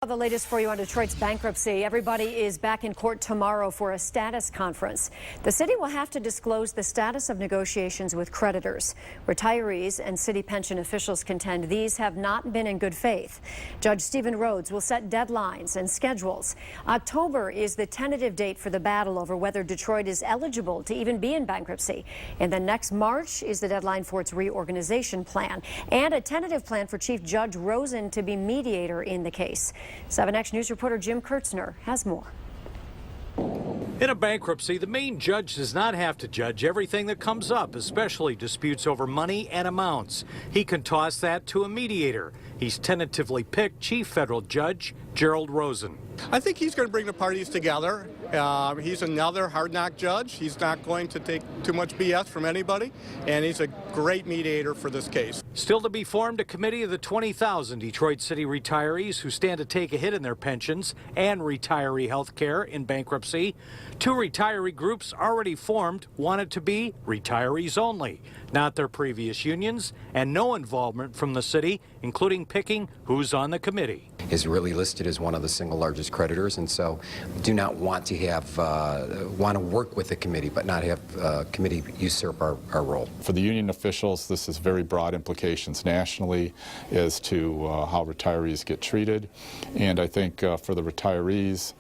The latest for you on Detroit's bankruptcy. Everybody is back in court tomorrow for a status conference. The city will have to disclose the status of negotiations with creditors. Retirees and city pension officials contend these have not been in good faith. Judge Stephen Rhodes will set deadlines and schedules. October is the tentative date for the battle over whether Detroit is eligible to even be in bankruptcy. And then next March is the deadline for its reorganization plan and a tentative plan for Chief Judge Rosen to be mediator in the case. 7 Action News reporter Jim Kurtzner has more. In a bankruptcy, the main judge does not have to judge everything that comes up, especially disputes over money and amounts. He can toss that to a mediator. He's tentatively picked Chief Federal Judge Gerald Rosen. I think he's going to bring the parties together. He's another hard-knock judge. He's not going to take too much BS from anybody, and he's a great mediator for this case. Still to be formed, a committee of the 20,000 Detroit City retirees who stand to take a hit in their pensions and retiree health care in bankruptcy. 2 retiree groups already formed wanted to be retirees only, not their previous unions, and no involvement from the city, including picking who's on the committee. Is really listed as one of the single largest creditors, and so do not want to have want to work with the committee, but not have committee usurp our role. For the union officials, this has very broad implications nationally as to how retirees get treated, and I think for the retirees,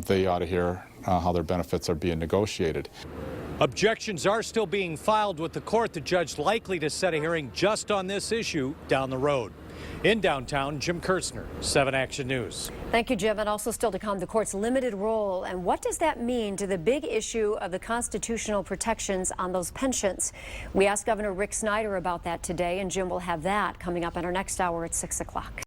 they ought to hear how their benefits are being negotiated. Objections are still being filed with the court. The judge likely to set a hearing just on this issue down the road. In downtown, Jim Kurtzner, 7 Action News. Thank you, Jim. And also still to come, the court's limited role. And what does that mean to the big issue of the constitutional protections on those pensions? We asked Governor Rick Snyder about that today, and Jim will have that coming up in our next hour at 6 o'clock.